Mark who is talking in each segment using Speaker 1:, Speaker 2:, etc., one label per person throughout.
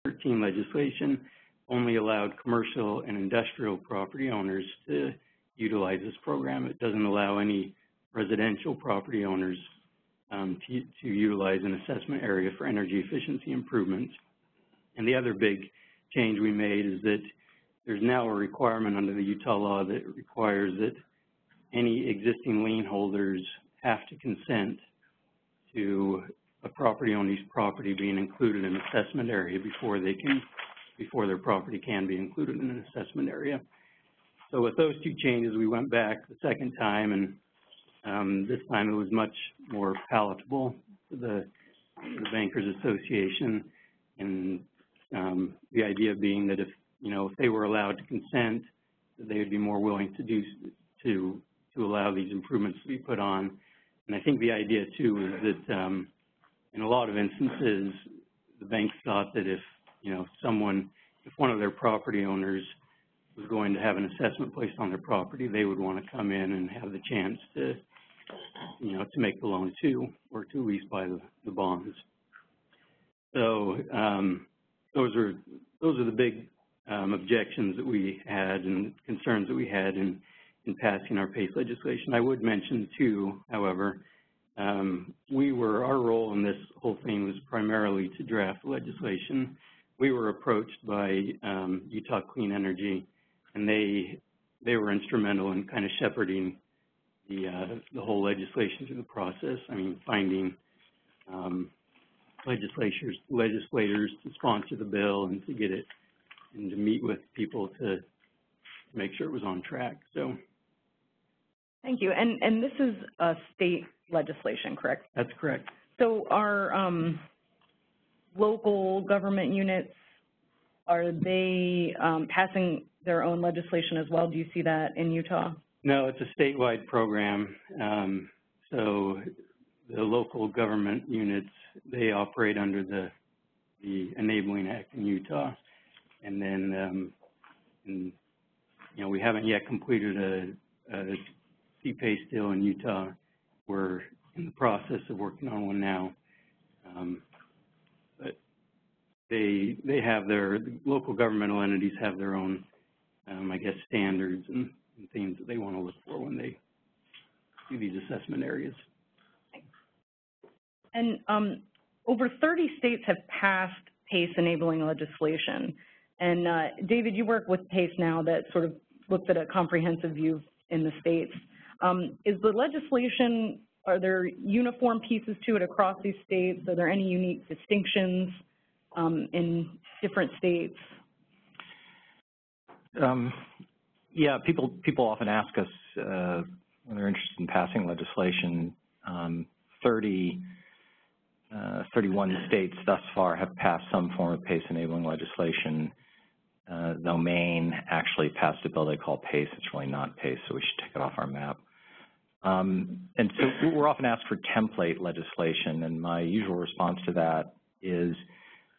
Speaker 1: 13 legislation only allowed commercial and industrial property owners to utilize this program. It doesn't allow any residential property owners to utilize an assessment area for energy efficiency improvements. And the other big change we made is that there's now a requirement under the Utah law that requires that any existing lien holders have to consent to a property owner's property being included in an assessment area before their property can be included in an assessment area. So with those two changes, we went back the second time, and this time it was much more palatable to the Bankers Association, and the idea being that if they were allowed to consent, they would be more willing to allow these improvements to be put on. And I think the idea too is that in a lot of instances, the banks thought that if one of their property owners was going to have an assessment placed on their property, they would want to come in and have the chance to make the loan too, or to at least buy the bonds. So those are the big objections that we had and concerns that we had in passing our PACE legislation. I would mention too, however, our role in this whole thing was primarily to draft legislation. We were approached by Utah Clean Energy, and they were instrumental in kind of shepherding the whole legislation through the process. I mean, finding legislators to sponsor the bill and to get it and to meet with people to make sure it was on track. So.
Speaker 2: Thank you. And this is a state legislation, correct?
Speaker 1: That's correct.
Speaker 2: So are local government units, are they passing their own legislation as well? Do you see that in Utah?
Speaker 1: No, it's a statewide program. So the local government units, they operate under the Enabling Act in Utah. And then, we haven't yet completed a CPACE deal in Utah. We're in the process of working on one now. But the local governmental entities have their own, I guess, standards and things that they want to look for when they do these assessment areas.
Speaker 2: And over 30 states have passed PACE enabling legislation. And David, you work with PACE now that sort of looks at a comprehensive view in the states. Is the legislation, are there uniform pieces to it across these states? Are there any unique distinctions in different states?
Speaker 3: Yeah, people often ask us when they're interested in passing legislation. 31 states thus far have passed some form of PACE enabling legislation. Though Maine actually passed a bill they call PACE. It's really not PACE, so we should take it off our map. And so we're often asked for template legislation, and my usual response to that is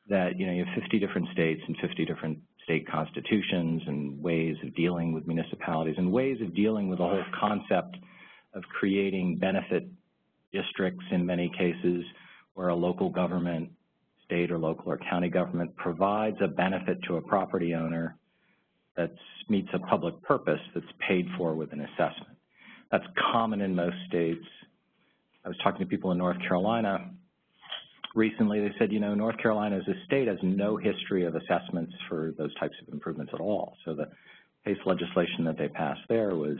Speaker 3: that, you have 50 different states and 50 different state constitutions and ways of dealing with municipalities and ways of dealing with the whole concept of creating benefit districts in many cases where a local government, state or local or county government provides a benefit to a property owner that meets a public purpose that's paid for with an assessment. That's common in most states. I was talking to people in North Carolina recently. They said, North Carolina as a state has no history of assessments for those types of improvements at all. So the PACE legislation that they passed there was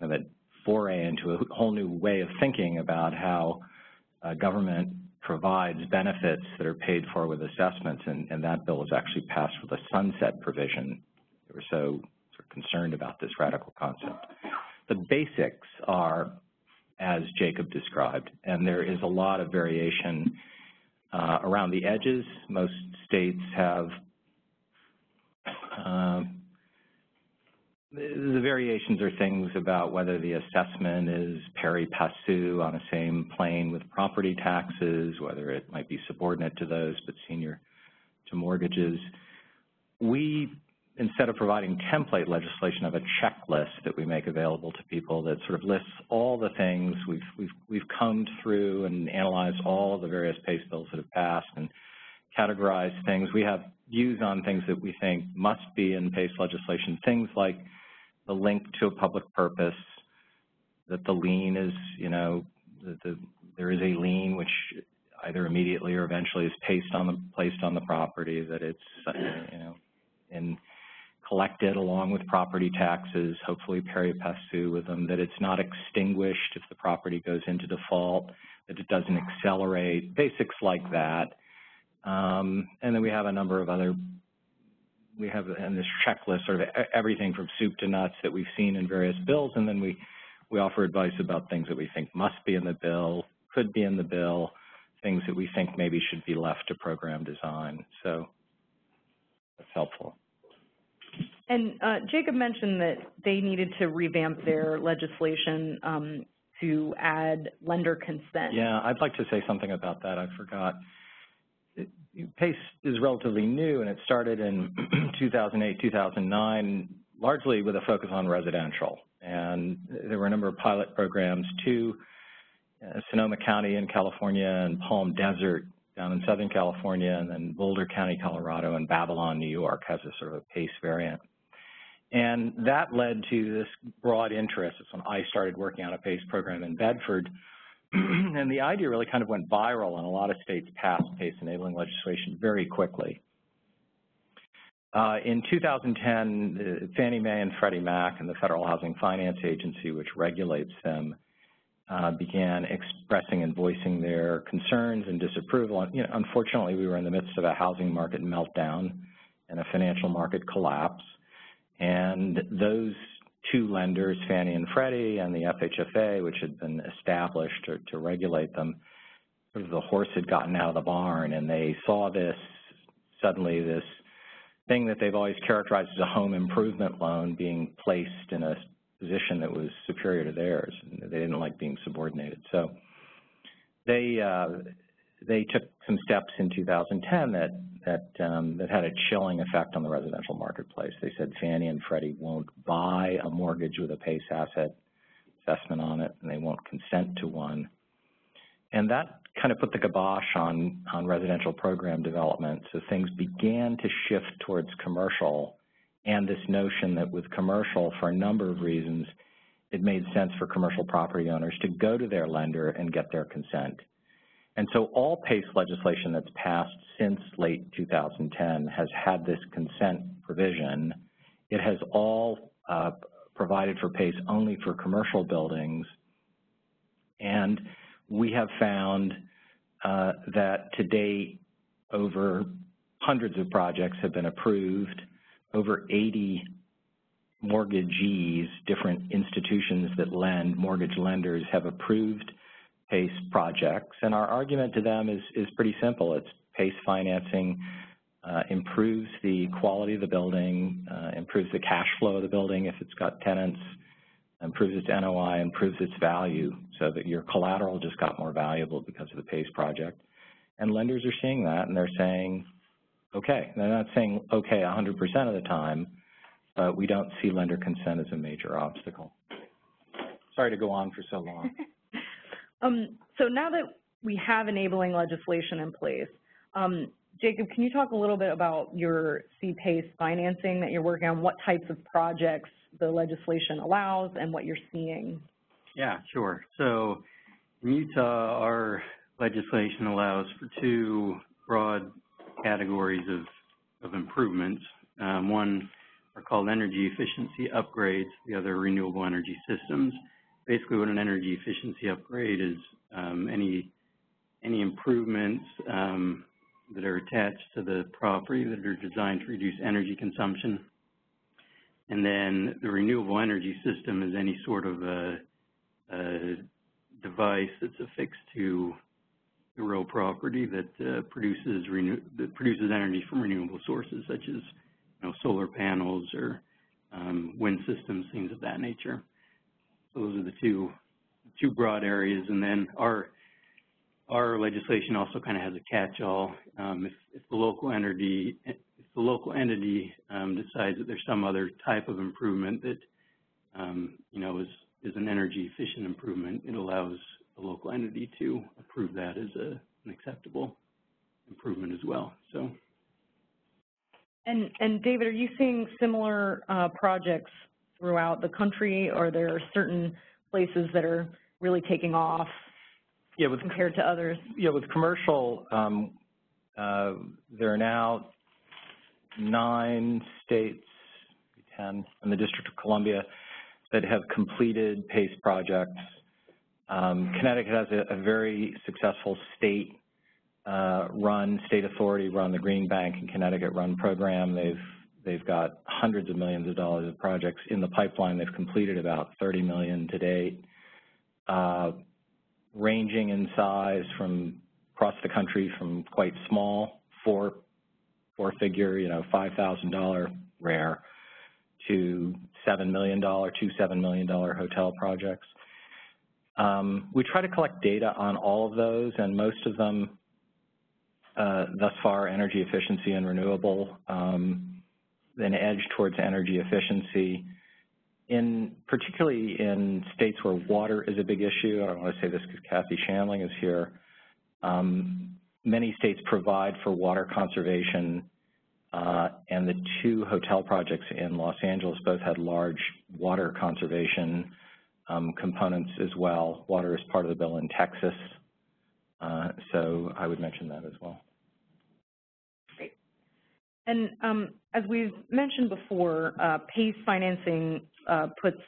Speaker 3: kind of a foray into a whole new way of thinking about how government provides benefits that are paid for with assessments, and that bill was actually passed with a sunset provision. They were so sort of concerned about this radical concept. The basics are as Jacob described, and there is a lot of variation around the edges. Most states have the variations are things about whether the assessment is pari passu on the same plane with property taxes, whether it might be subordinate to those but senior to mortgages. We, instead of providing template legislation, have a checklist that we make available to people that sort of lists all the things we've combed through and analyzed all the various PACE bills that have passed and categorize things. We have views on things that we think must be in PACE legislation, things like the link to a public purpose, that the lien is, you know, there is a lien which either immediately or eventually is placed on the property, that it's, you know, and collected along with property taxes, hopefully pari passu with them, that it's not extinguished if the property goes into default, that it doesn't accelerate, basics like that. And then we have a number of other, we have in this checklist sort of everything from soup to nuts that we've seen in various bills, and then we offer advice about things that we think must be in the bill, could be in the bill, things that we think maybe should be left to program design. So that's helpful.
Speaker 2: And Jacob mentioned that they needed to revamp their legislation to add lender consent.
Speaker 3: Yeah, I'd like to say something about that. I forgot. PACE is relatively new, and it started in 2008, 2009, largely with a focus on residential. And there were a number of pilot programs, two, Sonoma County in California and Palm Desert down in Southern California, and then Boulder County, Colorado, and Babylon, New York has a sort of a PACE variant. And that led to this broad interest. It's when I started working on a PACE program in Bedford. And the idea really kind of went viral, and a lot of states passed PACE-enabling legislation very quickly. In 2010, Fannie Mae and Freddie Mac and the Federal Housing Finance Agency, which regulates them, began expressing and voicing their concerns and disapproval. And, you know, unfortunately, we were in the midst of a housing market meltdown and a financial market collapse. And those two lenders, Fannie and Freddie and the FHFA, which had been established to regulate them, sort of the horse had gotten out of the barn, and they saw this, suddenly this thing that they've always characterized as a home improvement loan being placed in a position that was superior to theirs. They didn't like being subordinated. So they took some steps in 2010 that had a chilling effect on the residential marketplace. They said Fannie and Freddie won't buy a mortgage with a PACE asset assessment on it, and they won't consent to one. And that kind of put the kibosh on residential program development. So things began to shift towards commercial, and this notion that with commercial, for a number of reasons, it made sense for commercial property owners to go to their lender and get their consent. And so all PACE legislation that's passed since late 2010 has had this consent provision. It has all provided for PACE only for commercial buildings. And we have found that to date, over hundreds of projects have been approved. Over 80 mortgagees, different institutions that lend, mortgage lenders, have approved PACE projects, and our argument to them is pretty simple. It's PACE financing improves the quality of the building, improves the cash flow of the building if it's got tenants, improves its NOI, improves its value, so that your collateral just got more valuable because of the PACE project. And lenders are seeing that, and they're saying, okay. They're not saying okay 100% of the time, but we don't see lender consent as a major obstacle. Sorry to go on for so long.
Speaker 2: So now that we have enabling legislation in place, Jacob, can you talk a little bit about your CPACE financing that you're working on, what types of projects the legislation allows and what you're seeing?
Speaker 1: Yeah, sure. So in Utah, our legislation allows for two broad categories of improvements. One are called energy efficiency upgrades, the other renewable energy systems. Basically, what an energy efficiency upgrade is, any improvements that are attached to the property that are designed to reduce energy consumption. And then the renewable energy system is any sort of a device that's affixed to the real property that produces energy from renewable sources, such as solar panels or wind systems, things of that nature. Those are the two broad areas, and then our legislation also kind of has a catch-all. If the local entity decides that there's some other type of improvement that is an energy efficient improvement, it allows the local entity to approve that as an acceptable improvement as well. So.
Speaker 2: And David, are you seeing similar projects throughout the country, or are there certain places that are really taking off compared to others?
Speaker 3: Yeah, with commercial, there are now 9 states, 10, in the District of Columbia that have completed PACE projects. Connecticut has a very successful state authority run, the Green Bank and Connecticut run program. They've got hundreds of millions of dollars of projects in the pipeline. They've completed about 30 million to date, ranging in size from across the country from quite small, four-figure, $5,000 rare, to $7 million hotel projects. We try to collect data on all of those, and most of them thus far energy efficiency and renewable, then edge towards energy efficiency, particularly in states where water is a big issue. I don't want to say this because Kathy Shanling is here. Many states provide for water conservation, and the 2 hotel projects in Los Angeles both had large water conservation components as well. Water is part of the bill in Texas, so I would mention that as well.
Speaker 2: Great. And as we've mentioned before, PACE financing puts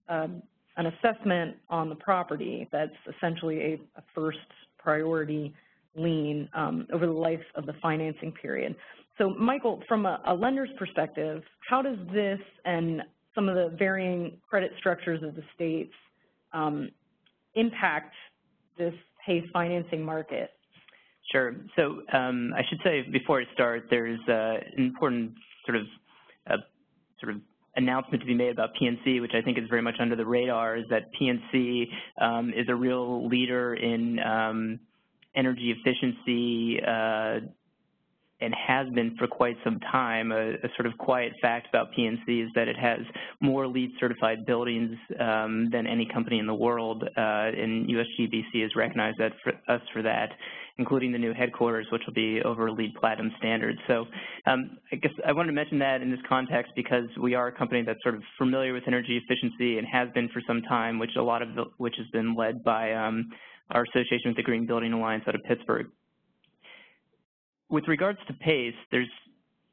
Speaker 2: an assessment on the property that's essentially a first priority lien over the life of the financing period. So, Michael, from a lender's perspective, how does this and some of the varying credit structures of the states impact this PACE financing market?
Speaker 4: Sure. So I should say before I start, there's an important sort of announcement to be made about PNC, which I think is very much under the radar, is that PNC is a real leader in energy efficiency and has been for quite some time. A sort of quiet fact about PNC is that it has more LEED certified buildings than any company in the world, and USGBC has recognized us for that, including the new headquarters, which will be over LEED Platinum standards. So I guess I wanted to mention that in this context because we are a company that's sort of familiar with energy efficiency and has been for some time, which has been led by our association with the Green Building Alliance out of Pittsburgh. With regards to PACE, there's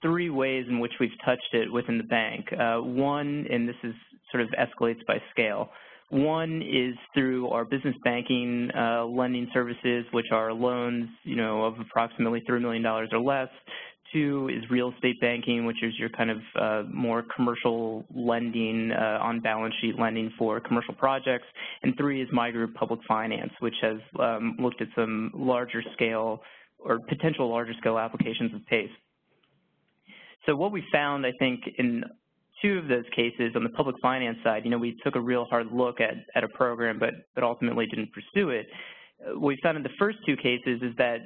Speaker 4: 3 ways in which we've touched it within the bank. One, and this is sort of escalates by scale. One is through our business banking lending services, which are loans, of approximately $3 million or less. 2 is real estate banking, which is your kind of more commercial lending, on-balance sheet lending for commercial projects. And 3 is my group, public finance, which has looked at some larger scale or potential larger scale applications of PACE. So what we found, I think, in 2 of those cases on the public finance side, we took a real hard look at a program, but ultimately didn't pursue it. What we found in the first 2 cases is that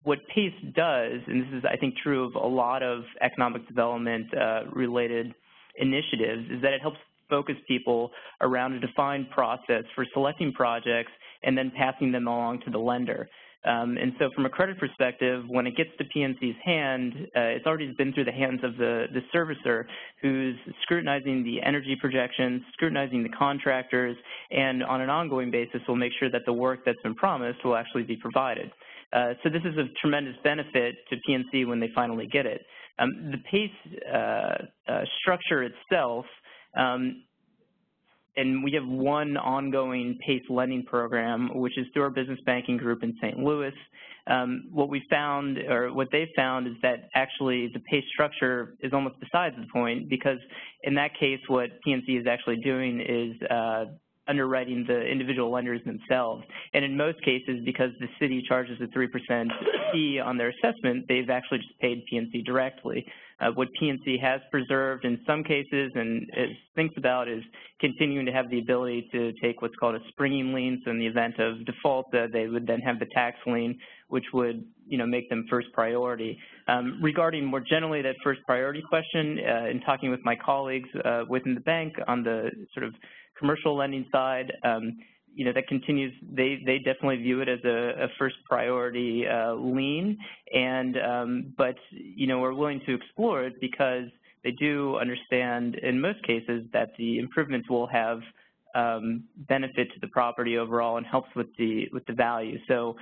Speaker 4: what PACE does, and this is, I think, true of a lot of economic development related initiatives, is that it helps focus people around a defined process for selecting projects and then passing them along to the lender. And so from a credit perspective, when it gets to PNC's hand, it's already been through the hands of the servicer who's scrutinizing the energy projections, scrutinizing the contractors, and on an ongoing basis will make sure that the work that's been promised will actually be provided. So this is a tremendous benefit to PNC when they finally get it. The PACE structure itself, and we have one ongoing PACE lending program, which is through our business banking group in St. Louis. What we found, or what they found, is that actually the PACE structure is almost besides the point, because in that case, what PNC is actually doing is underwriting the individual lenders themselves. And in most cases, because the city charges a 3% fee on their assessment, they've actually just paid PNC directly. What PNC has preserved in some cases and thinks about is continuing to have the ability to take what's called a springing lien. So in the event of default, they would then have the tax lien, which would make them first priority. Regarding more generally that first priority question, in talking with my colleagues within the bank on the sort of commercial lending side, that continues. They definitely view it as a first priority lien, and but we're willing to explore it because they do understand in most cases that the improvements will have benefit to the property overall and helps with the value. So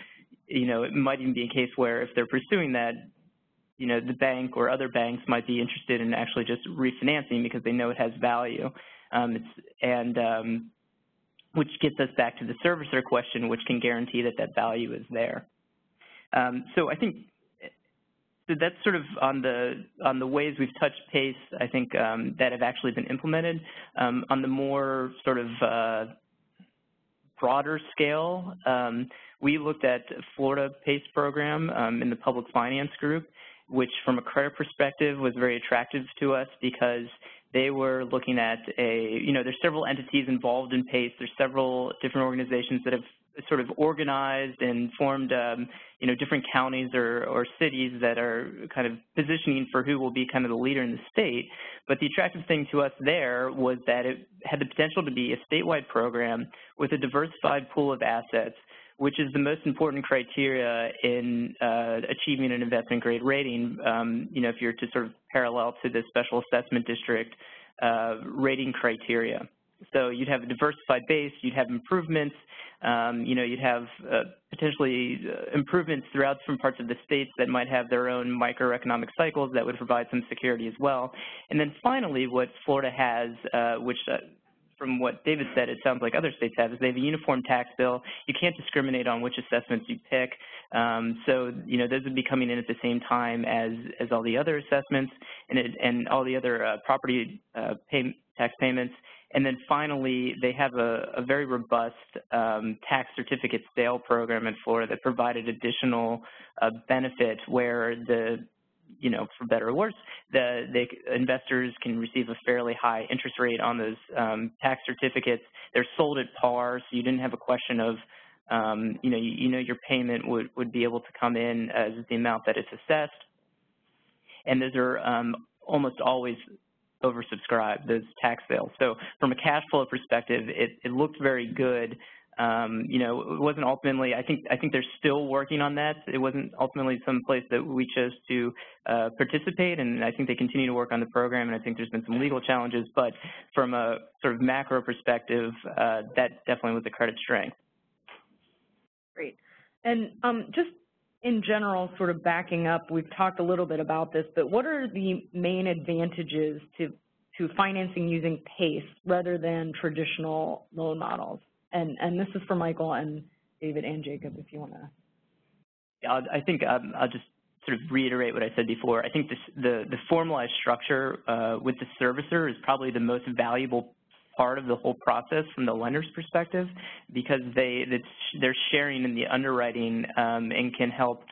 Speaker 4: it might even be a case where if they're pursuing that, the bank or other banks might be interested in actually just refinancing because they know it has value. Which gets us back to the servicer question, which can guarantee that value is there. So I think that's sort of on the ways we've touched PACE, I think, that have actually been implemented. On the more sort of broader scale, we looked at Florida PACE program in the public finance group, which from a credit perspective was very attractive to us because they were looking at there's several entities involved in PACE. There's several different organizations that have sort of organized and formed, different counties or cities that are kind of positioning for who will be kind of the leader in the state. But the attractive thing to us there was that it had the potential to be a statewide program with a diversified pool of assets, which is the most important criteria in achieving an investment grade rating, if you're to sort of parallel to the special assessment district rating criteria. So you'd have a diversified base, you'd have improvements, you'd have potentially improvements throughout different parts of the states that might have their own microeconomic cycles that would provide some security as well. And then finally, what Florida has, which from what David said, it sounds like other states have, is they have a uniform tax bill. You can't discriminate on which assessments you pick. So, those would be coming in at the same time as all the other assessments and all the other property tax payments. And then finally, they have a very robust tax certificate sale program in Florida that provided additional benefit where for better or worse, the investors can receive a fairly high interest rate on those tax certificates. They're sold at par, so you didn't have a question of, your payment would be able to come in as the amount that it's assessed. And those are almost always oversubscribed, those tax sales. So from a cash flow perspective, it looked very good. It wasn't ultimately, I think they're still working on that. It wasn't ultimately some place that we chose to participate, and I think they continue to work on the program, and I think there's been some legal challenges, but from a sort of macro perspective, that definitely was a credit strength.
Speaker 2: Great. And just in general, sort of backing up, we've talked a little bit about this, but what are the main advantages to financing using PACE rather than traditional loan models? And this is for Michael and David and Jacob, if you want to.
Speaker 4: Yeah, I think I'll just sort of reiterate what I said before. I think the formalized structure with the servicer is probably the most valuable part of the whole process from the lender's perspective, because they're sharing in the underwriting and can help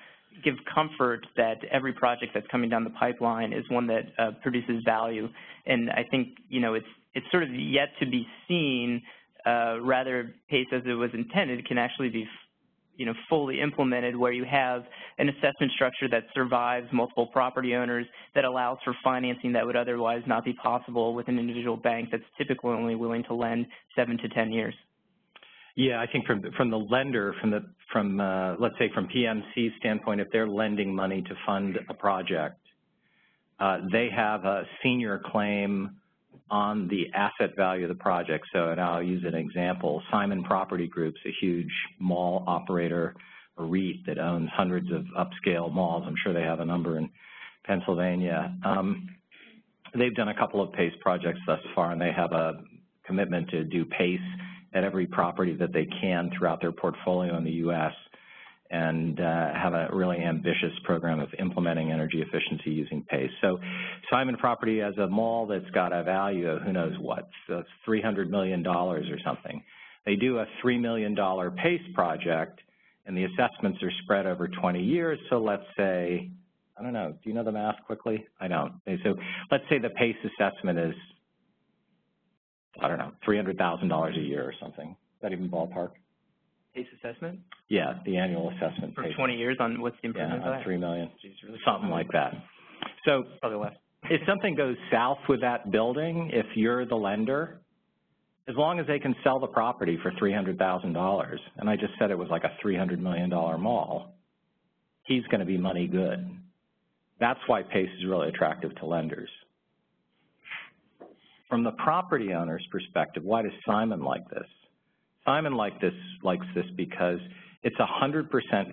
Speaker 4: give comfort that every project that's coming down the pipeline is one that produces value. And I think, it's sort of yet to be seen rather PACE as it was intended can actually be fully implemented, where you have an assessment structure that survives multiple property owners, that allows for financing that would otherwise not be possible with an individual bank that's typically only willing to lend 7 to 10 years.
Speaker 3: Yeah, I think from the lender, from let's say from PMC's standpoint, if they're lending money to fund a project, they have a senior claim on the asset value of the project. So, and I'll use an example. Simon Property Group's a huge mall operator, a REIT that owns hundreds of upscale malls. I'm sure they have a number in Pennsylvania. They've done a couple of PACE projects thus far, and they have a commitment to do PACE at every property that they can throughout their portfolio in the U.S. and have a really ambitious program of implementing energy efficiency using PACE. So Simon Property has a mall that's got a value of who knows what, so $300 million or something. They do a $3 million PACE project, and the assessments are spread over 20 years. So let's say, I don't know, do you know the math quickly? I don't. So let's say the PACE assessment is, I don't know, $300,000 a year or something. Is that even ballpark?
Speaker 4: PACE assessment?
Speaker 3: Yeah, the annual assessment.
Speaker 4: For 20 years on what's the improvement?
Speaker 3: Yeah, on $3 million, something like that. So
Speaker 4: probably less.
Speaker 3: If something goes south with that building, if you're the lender, as long as they can sell the property for $300,000, and I just said it was like a $300 million mall, he's going to be money good. That's why PACE is really attractive to lenders. From the property owner's perspective, why does Simon like this? Simon likes this because it's 100%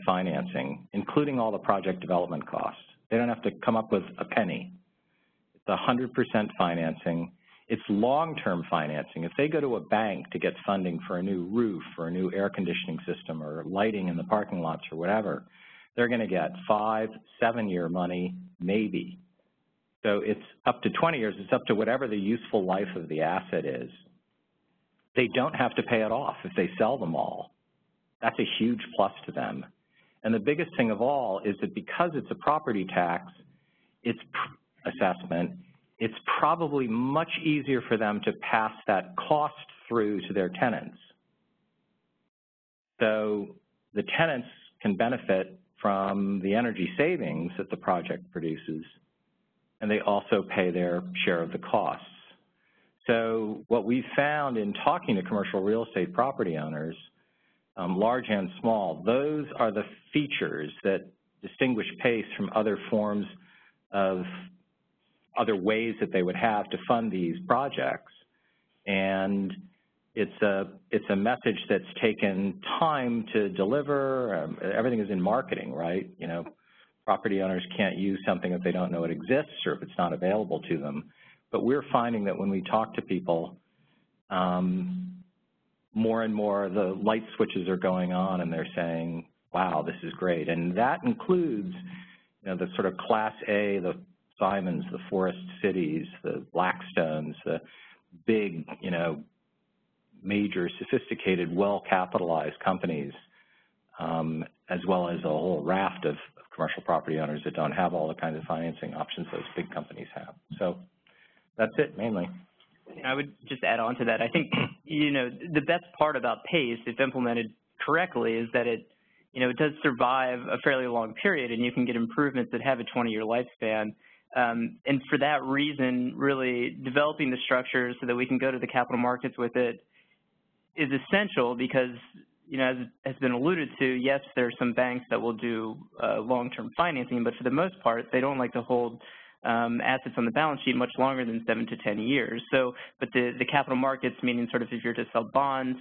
Speaker 3: financing, including all the project development costs. They don't have to come up with a penny. It's 100% financing. It's long-term financing. If they go to a bank to get funding for a new roof or a new air conditioning system or lighting in the parking lots or whatever, they're going to get 5, 7-year money, maybe. So it's up to 20 years. It's up to whatever the useful life of the asset is. They don't have to pay it off if they sell them all. That's a huge plus to them. And the biggest thing of all is that because it's a property tax, assessment, it's probably much easier for them to pass that cost through to their tenants. So the tenants can benefit from the energy savings that the project produces, and they also pay their share of the costs. So what we found in talking to commercial real estate property owners, large and small, those are the features that distinguish PACE from other forms of other ways that they would have to fund these projects. And it's a message that's taken time to deliver. Everything is in marketing, right? You know, property owners can't use something if they don't know it exists or if it's not available to them. But we're finding that when we talk to people, more and more the light switches are going on and they're saying, wow, this is great. And that includes, you know, the sort of Class A, the Simons, the Forest Cities, the Blackstones, the big, you know, major, sophisticated, well-capitalized companies, as well as a whole raft of commercial property owners that don't have all the kinds of financing options those big companies have. So that's it, mainly.
Speaker 4: I would just add on to that. I think, you know, the best part about PACE, if implemented correctly, is that it, you know, it does survive a fairly long period, and you can get improvements that have a 20-year lifespan. And for that reason, really developing the structure so that we can go to the capital markets with it is essential because, you know, as has been alluded to, yes, there are some banks that will do long-term financing, but for the most part, they don't like to hold assets on the balance sheet much longer than 7 to 10 years. So, but the capital markets, meaning sort of if you're to sell bonds,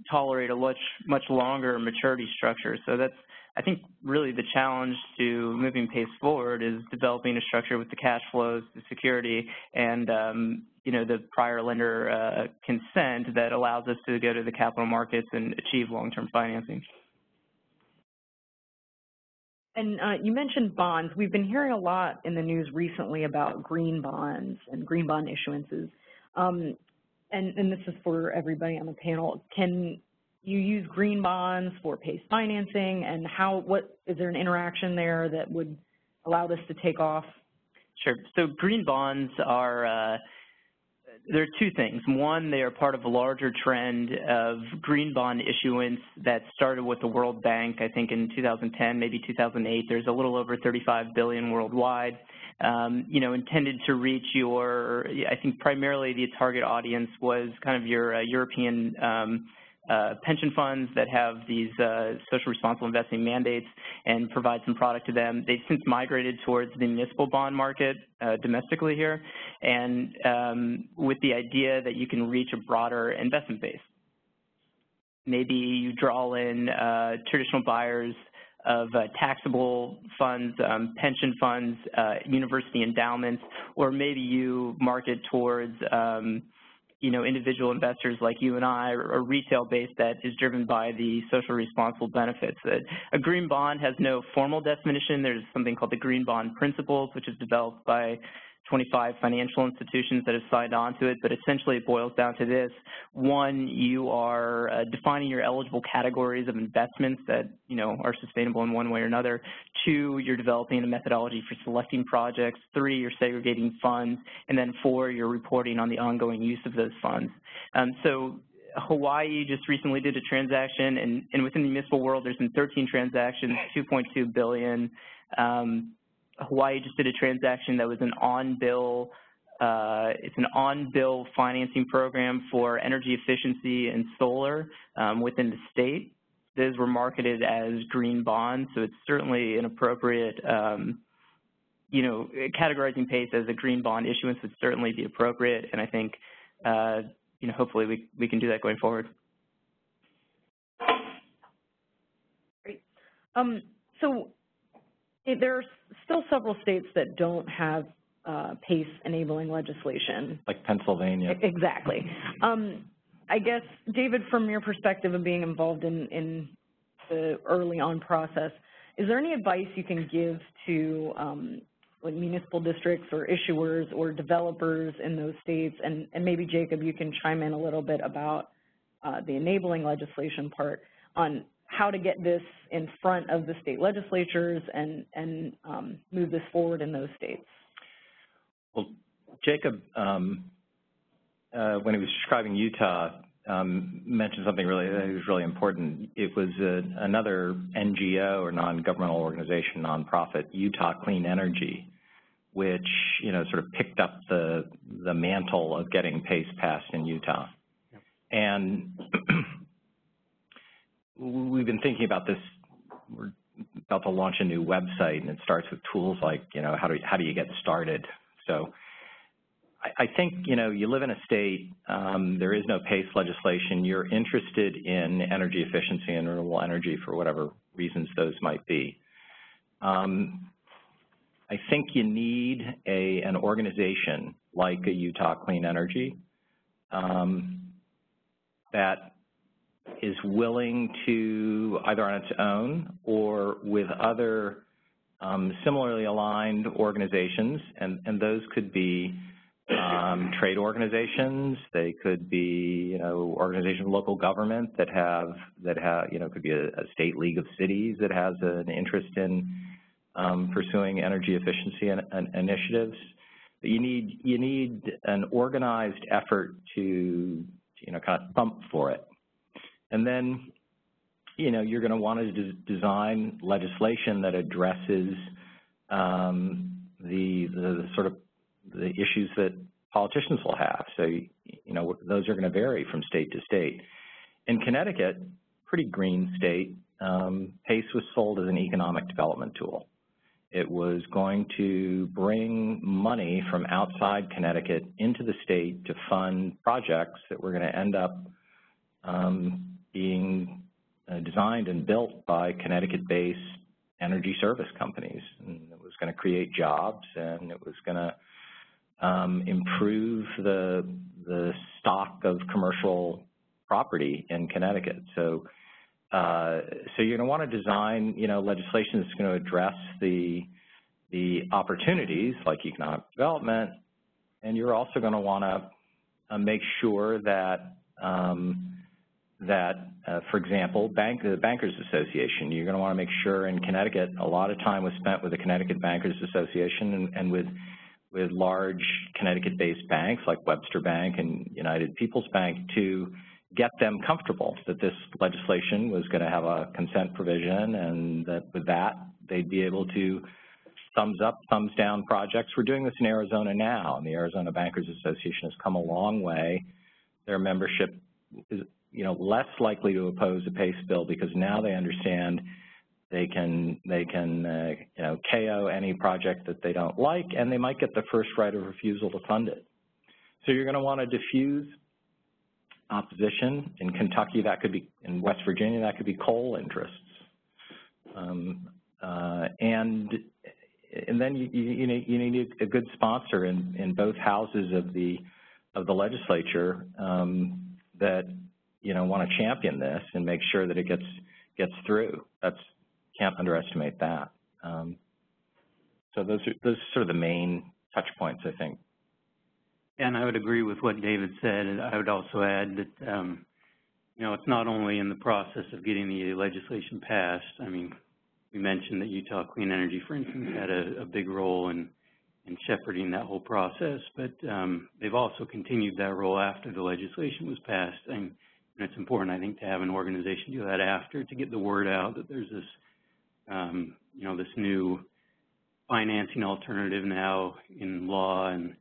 Speaker 4: tolerate a much longer maturity structure. So that's, I think, really the challenge to moving PACE forward is developing a structure with the cash flows, the security, and you know, the prior lender consent that allows us to go to the capital markets and achieve long-term financing.
Speaker 2: And you mentioned bonds. We've been hearing a lot in the news recently about green bonds and green bond issuances. And this is for everybody on the panel. Can you use green bonds for PACE financing, and is there an interaction there that would allow this to take off?
Speaker 4: Sure. So green bonds are, there are two things. One, they are part of a larger trend of green bond issuance that started with the World Bank, I think in 2010, maybe 2008. There's a little over $35 billion worldwide, you know, intended to reach I think primarily the target audience was kind of your European pension funds that have these social responsible investing mandates and provide some product to them. They've since migrated towards the municipal bond market domestically here, and with the idea that you can reach a broader investment base. Maybe you draw in traditional buyers of taxable funds, pension funds, university endowments, or maybe you market towards you know, individual investors like you and I, or retail base that is driven by the social responsible benefits. A green bond has no formal definition. There's something called the Green Bond Principles, which is developed by 25 financial institutions that have signed on to it, but essentially it boils down to this. One, you are defining your eligible categories of investments that, you know, are sustainable in one way or another. Two, you're developing a methodology for selecting projects. Three, you're segregating funds. And then four, you're reporting on the ongoing use of those funds. So Hawaii just recently did a transaction, and within the municipal world, there's been 13 transactions, $2.2 billion. Hawaii just did a transaction that was an on-bill It's an on-bill financing program for energy efficiency and solar within the state. Those were marketed as green bonds, so it's certainly an appropriate, you know, categorizing PACE as a green bond issuance would certainly be appropriate, and I think, you know, hopefully we can do that going forward.
Speaker 2: Great. So there are still several states that don't have PACE enabling legislation.
Speaker 3: Like Pennsylvania.
Speaker 2: Exactly. I guess, David, from your perspective of being involved in the early on process, is there any advice you can give to like municipal districts or issuers or developers in those states? And maybe, Jacob, you can chime in a little bit about the enabling legislation part on how to get this in front of the state legislatures and move this forward in those states.
Speaker 3: Well, Jacob, when he was describing Utah, mentioned something that was really important. It was another NGO or non-governmental organization, nonprofit, Utah Clean Energy, which, you know, sort of picked up the mantle of getting PACE passed in Utah. Yep. And we've been thinking about this. We're about to launch a new website, and it starts with tools like, you know, how do you get started? So I think, you know, you live in a state, there is no PACE legislation, you're interested in energy efficiency and renewable energy for whatever reasons those might be. I think you need an organization like a Utah Clean Energy that is willing to, either on its own or with other similarly aligned organizations, and those could be trade organizations, they could be, you know, organizations of local government that have, you know, could be a state league of cities that has an interest in pursuing energy efficiency initiatives. But you need an organized effort to, you know, kind of thump for it. And then, you know, you're going to want to design legislation that addresses the sort of the issues that politicians will have. So, you know, those are going to vary from state to state. In Connecticut, pretty green state, PACE was sold as an economic development tool. It was going to bring money from outside Connecticut into the state to fund projects that were going to end up being designed and built by Connecticut-based energy service companies. And it was going to create jobs, and it was going to improve the stock of commercial property in Connecticut. So, so you're going to want to design, you know, legislation that's going to address the opportunities like economic development, and you're also going to want to make sure that for example, the Bankers Association, you're going to want to make sure in Connecticut, a lot of time was spent with the Connecticut Bankers Association and with large Connecticut-based banks like Webster Bank and United People's Bank to get them comfortable that this legislation was going to have a consent provision, and that with that, they'd be able to thumbs up, thumbs down projects. We're doing this in Arizona now, and the Arizona Bankers Association has come a long way. Their membership is, you know, less likely to oppose a PACE bill because now they understand they can you know, KO any project that they don't like, and they might get the first right of refusal to fund it. So you're going to want to diffuse opposition. In Kentucky, that could be, in West Virginia, that could be coal interests. And then you need a good sponsor in both houses of the legislature that, you know, want to champion this and make sure that it gets through. Can't underestimate that. So those are sort of the main touch points, I think.
Speaker 1: And I would agree with what David said, and I would also add that, you know, it's not only in the process of getting the legislation passed. I mean, we mentioned that Utah Clean Energy, for instance, had a big role in shepherding that whole process, but they've also continued that role after the legislation was passed. And it's important, I think, to have an organization do that after to get the word out that there's this, you know, this new financing alternative now in law, and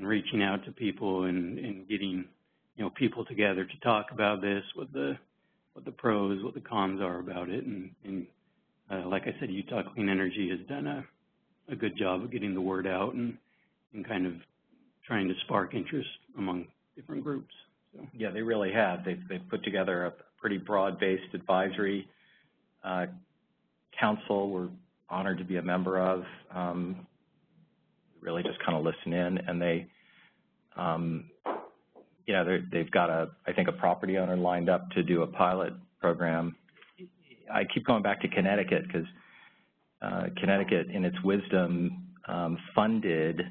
Speaker 1: reaching out to people and getting, people together to talk about this, what the pros, what the cons are about it. And like I said, Utah Clean Energy has done a good job of getting the word out and kind of trying to spark interest among different groups. So.
Speaker 3: Yeah, they really have. They've put together a pretty broad-based advisory council we're honored to be a member of. Really just kind of listen in, and they've got I think a property owner lined up to do a pilot program. I keep going back to Connecticut because Connecticut, in its wisdom, funded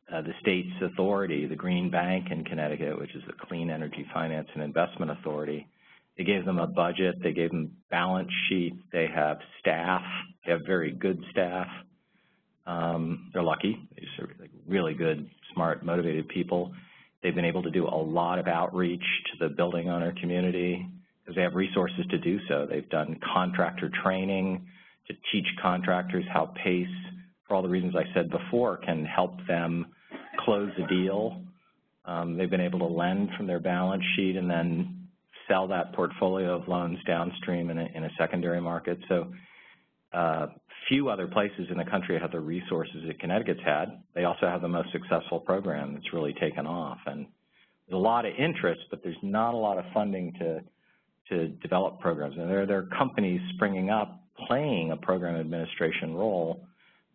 Speaker 3: the state's authority, the Green Bank in Connecticut, which is the Clean Energy Finance and Investment Authority. They gave them a budget. They gave them balance sheet. They have staff. They have very good staff. They're lucky. They're really good, smart, motivated people. They've been able to do a lot of outreach to the building owner community because they have resources to do so. They've done contractor training to teach contractors how PACE, for all the reasons I said before, can help them close a deal. They've been able to lend from their balance sheet and then sell that portfolio of loans downstream in a secondary market. So few other places in the country have the resources that Connecticut's had. They also have the most successful program that's really taken off. And there's a lot of interest, but there's not a lot of funding to develop programs. And there are companies springing up playing a program administration role,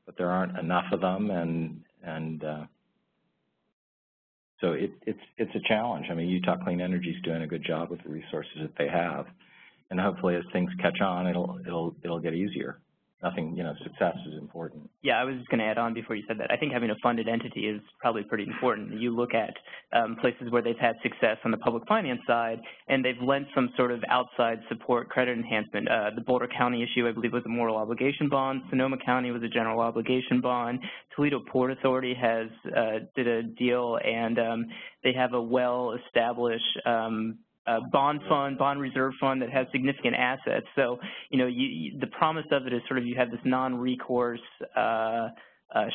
Speaker 3: but there aren't enough of them, and so it's a challenge. I mean, Utah Clean Energy is doing a good job with the resources that they have, and hopefully as things catch on, it'll get easier. Nothing, success is important.
Speaker 4: Yeah, I was just going to add on before you said that. I think having a funded entity is probably pretty important. You look at places where they've had success on the public finance side, and they've lent some sort of outside support credit enhancement. The Boulder County issue, I believe, was a moral obligation bond. Sonoma County was a general obligation bond. Toledo Port Authority has did a deal, and they have a well-established bond reserve fund that has significant assets. So, the promise of it is sort of you have this non-recourse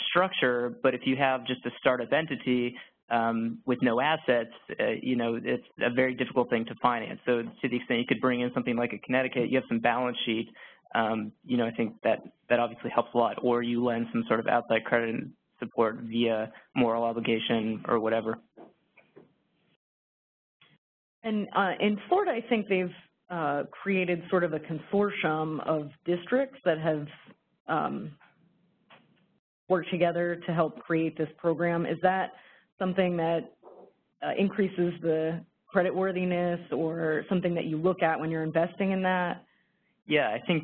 Speaker 4: structure, but if you have just a startup entity with no assets, it's a very difficult thing to finance. So to the extent you could bring in something like a Connecticut, you have some balance sheet, I think that obviously helps a lot. Or you lend some sort of outside credit support via moral obligation or whatever.
Speaker 2: And in Florida, I think they've created sort of a consortium of districts that have worked together to help create this program. Is that something that increases the creditworthiness or something that you look at when you're investing in that?
Speaker 4: Yeah, I think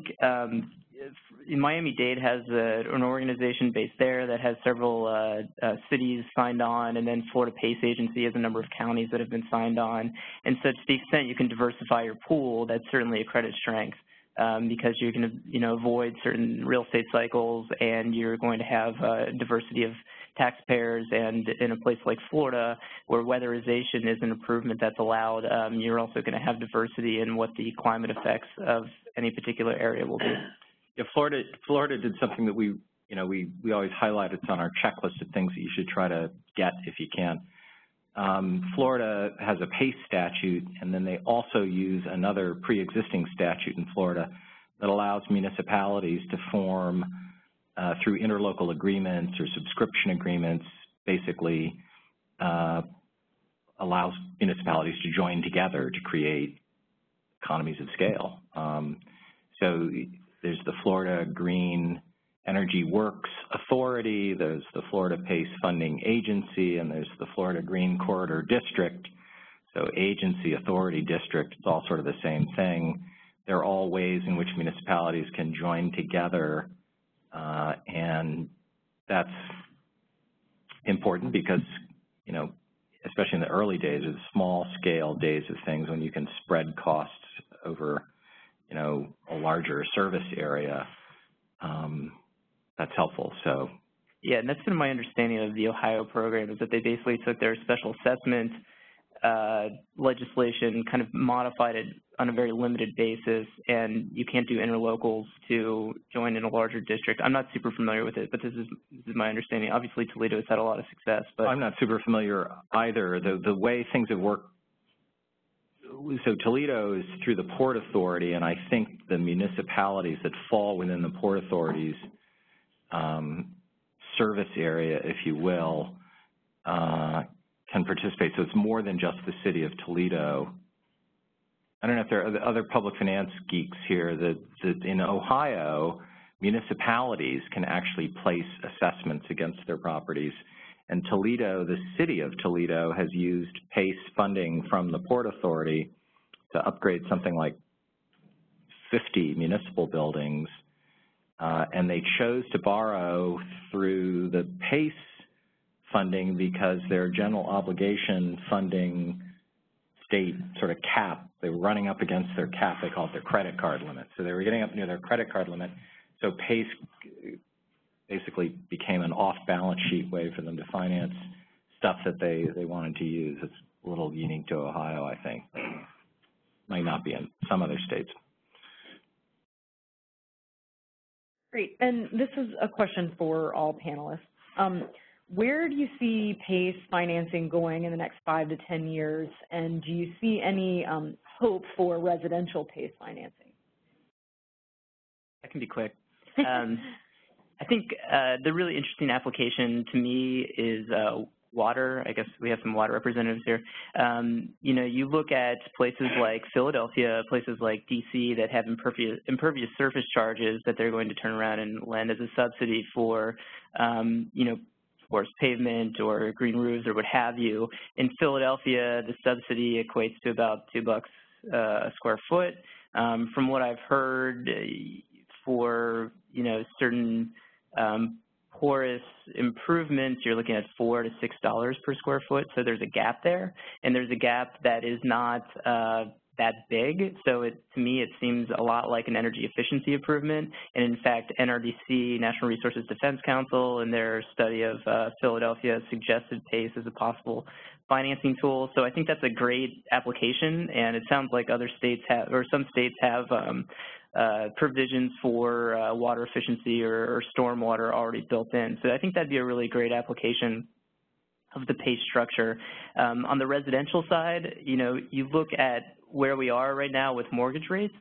Speaker 4: Miami-Dade has an organization based there that has several cities signed on, and then Florida PACE Agency has a number of counties that have been signed on. And so to the extent you can diversify your pool, that's certainly a credit strength because you're going to avoid certain real estate cycles, and you're going to have diversity of taxpayers. And in a place like Florida, where weatherization is an improvement that's allowed, you're also going to have diversity in what the climate effects of any particular area will be.
Speaker 3: Yeah, Florida did something that we always highlight. It's on our checklist of things that you should try to get if you can. Florida has a PACE statute, and then they also use another pre-existing statute in Florida that allows municipalities to form through interlocal agreements or subscription agreements, basically allows municipalities to join together to create economies of scale. So there's the Florida Green Energy Works Authority, there's the Florida PACE Funding Agency, and there's the Florida Green Corridor District. So agency, authority, district, it's all sort of the same thing. They're all ways in which municipalities can join together, and that's important because, especially in the early days or the small scale days of things when you can spread costs over a larger service area, that's helpful. So,
Speaker 4: yeah, and that's been my understanding of the Ohio program, is that they basically took their special assessment legislation kind of modified it on a very limited basis, and you can't do interlocals to join in a larger district. I'm not super familiar with it, but this is my understanding. Obviously, Toledo has had a lot of success. But
Speaker 3: I'm not super familiar either. The way things have worked, so Toledo is through the Port Authority, and I think the municipalities that fall within the Port Authority's service area, if you will, can participate. So it's more than just the city of Toledo. I don't know if there are other public finance geeks here that in Ohio, municipalities can actually place assessments against their properties. And Toledo, the city of Toledo, has used PACE funding from the Port Authority to upgrade something like 50 municipal buildings. And they chose to borrow through the PACE funding because their general obligation funding state sort of cap, they were running up against their cap, they call it their credit card limit. So they were getting up near their credit card limit. So PACE basically became an off-balance sheet way for them to finance stuff that they wanted to use. It's a little unique to Ohio, I think. Might not be in some other states.
Speaker 2: Great. And this is a question for all panelists. Where do you see PACE financing going in the next 5 to 10 years, and do you see any hope for residential PACE financing?
Speaker 4: That can be quick. I think the really interesting application to me is water. I guess we have some water representatives here. You know, you look at places like Philadelphia, places like DC that have impervious surface charges that they're going to turn around and lend as a subsidy for, you know, forced pavement or green roofs or what have you. In Philadelphia, the subsidy equates to about $2 a square foot. From what I've heard, for, you know, certain porous improvements, you're looking at $4 to $6 per square foot. So there's a gap there, and there's a gap that is not that big. So to me, it seems a lot like an energy efficiency improvement. And in fact, NRDC, National Resources Defense Council, in their study of Philadelphia, suggested PACE as a possible financing tool. So I think that's a great application, and it sounds like other states have, or some states have provisions for water efficiency or stormwater already built in. So I think that'd be a really great application of the PACE structure. On the residential side, you know, you look at where we are right now with mortgage rates,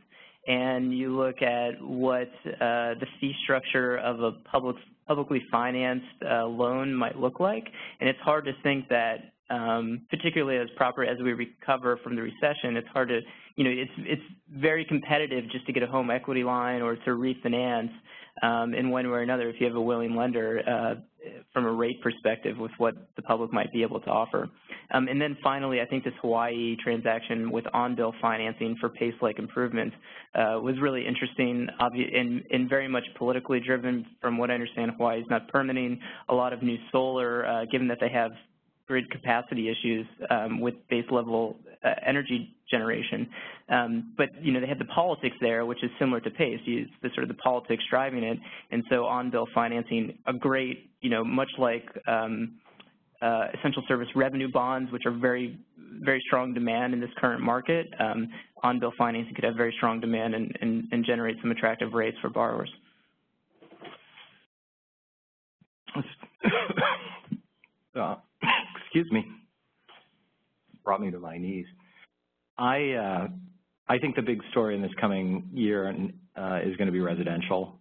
Speaker 4: and you look at what the fee structure of a publicly financed loan might look like, and it's hard to think that, particularly as we recover from the recession, it's hard to, you know, it's very competitive just to get a home equity line or to refinance in one way or another if you have a willing lender from a rate perspective with what the public might be able to offer. And then finally, I think this Hawaii transaction with on-bill financing for PACE-like improvements was really interesting and very much politically driven. From what I understand, Hawaii is not permitting a lot of new solar, given that they have grid capacity issues with base level energy generation. But, you know, they have the politics there, which is similar to PACE, the sort of the politics driving it. And so on-bill financing, a great, you know, much like essential service revenue bonds, which are very, very strong demand in this current market, on-bill financing could have very strong demand and generate some attractive rates for borrowers.
Speaker 3: Excuse me, brought me to my knees. I think the big story in this coming year is going to be residential.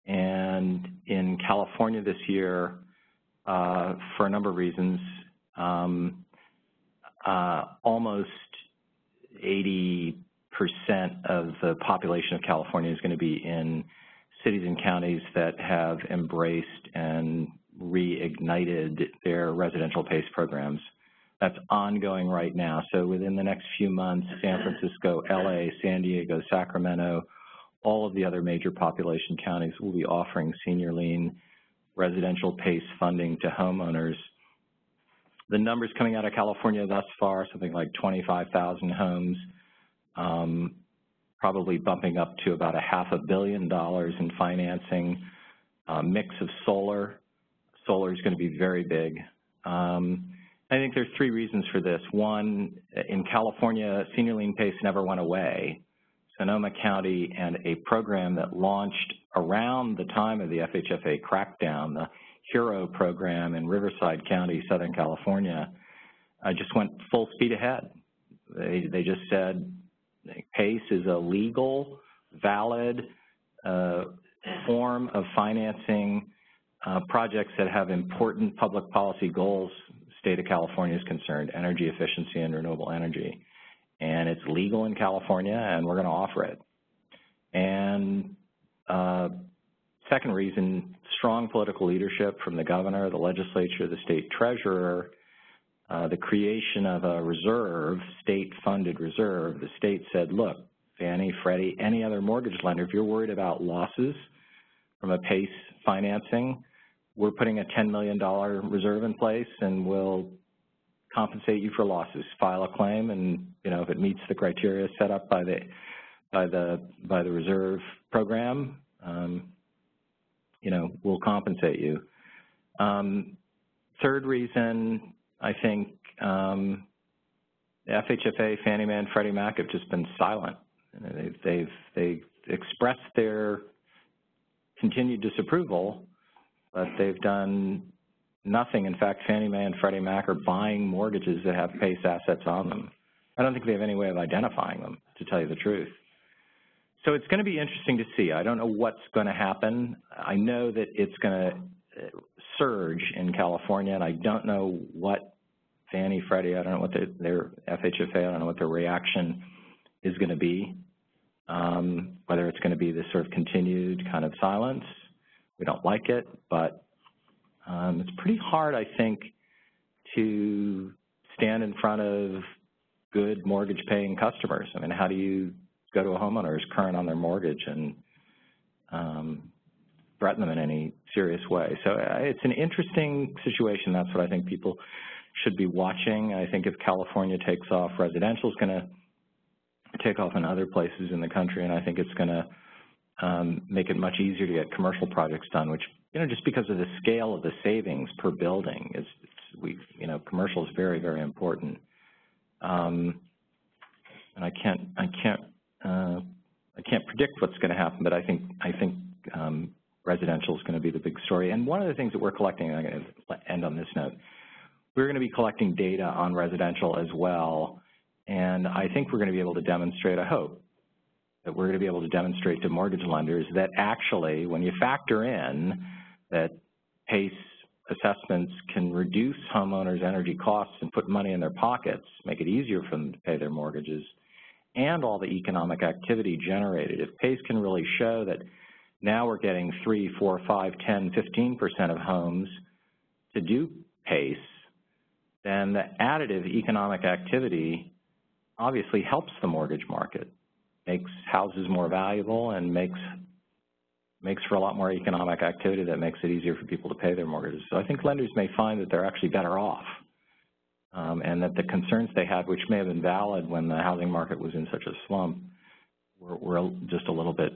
Speaker 3: And in California this year, for a number of reasons, almost 80% of the population of California is going to be in cities and counties that have embraced and reignited their residential PACE programs. That's ongoing right now. So within the next few months, San Francisco, LA, San Diego, Sacramento, all of the other major population counties will be offering senior lien residential PACE funding to homeowners. The numbers coming out of California thus far, something like 25,000 homes, probably bumping up to about $500 million in financing, mix of solar. Solar is going to be very big. I think there's three reasons for this. One, in California, senior lien PACE never went away. Sonoma County and a program that launched around the time of the FHFA crackdown, the HERO program in Riverside County, Southern California, just went full speed ahead. They just said PACE is a legal, valid form of financing projects that have important public policy goals. The state of California is concerned, energy efficiency and renewable energy. And it's legal in California, and we're going to offer it. And second reason, strong political leadership from the governor, the legislature, the state treasurer, the creation of a reserve, state-funded reserve. The state said, look, Fannie, Freddie, any other mortgage lender, if you're worried about losses from a PACE financing, we're putting a $10 million reserve in place, and we'll compensate you for losses. File a claim, and if it meets the criteria set up by the reserve program, we'll compensate you. Third reason, I think the FHFA, Fannie Mae, and Freddie Mac have just been silent. They've expressed their continued disapproval, but they've done nothing. In fact, Fannie Mae and Freddie Mac are buying mortgages that have PACE assets on them. I don't think they have any way of identifying them, to tell you the truth. So it's going to be interesting to see. I don't know what's going to happen. I know that it's going to surge in California, and I don't know what Fannie, Freddie, I don't know what their FHFA, I don't know what their reaction is going to be, whether it's going to be this sort of continued kind of silence. We don't like it, but it's pretty hard, I think, to stand in front of good mortgage-paying customers. I mean, how do you go to a homeowner who's current on their mortgage and threaten them in any serious way? So it's an interesting situation. That's what I think people should be watching. I think if California takes off, residential is going to take off in other places in the country, and I think it's going to make it much easier to get commercial projects done, which, just because of the scale of the savings per building, commercial is very, very important. And I can't predict what's going to happen, but I think residential is going to be the big story. And one of the things that we're collecting, and I'm going to end on this note, we're going to be collecting data on residential as well, and I think we're going to be able to demonstrate, I hope, that we're going to be able to demonstrate to mortgage lenders that actually, when you factor in that PACE assessments can reduce homeowners' energy costs and put money in their pockets, make it easier for them to pay their mortgages, and all the economic activity generated. If PACE can really show that now we're getting 3, 4, 5, 10, 15% of homes to do PACE, then the additive economic activity obviously helps the mortgage market, makes houses more valuable, and makes for a lot more economic activity that makes it easier for people to pay their mortgages. So I think lenders may find that they're actually better off, and that the concerns they had, which may have been valid when the housing market was in such a slump, were just a little bit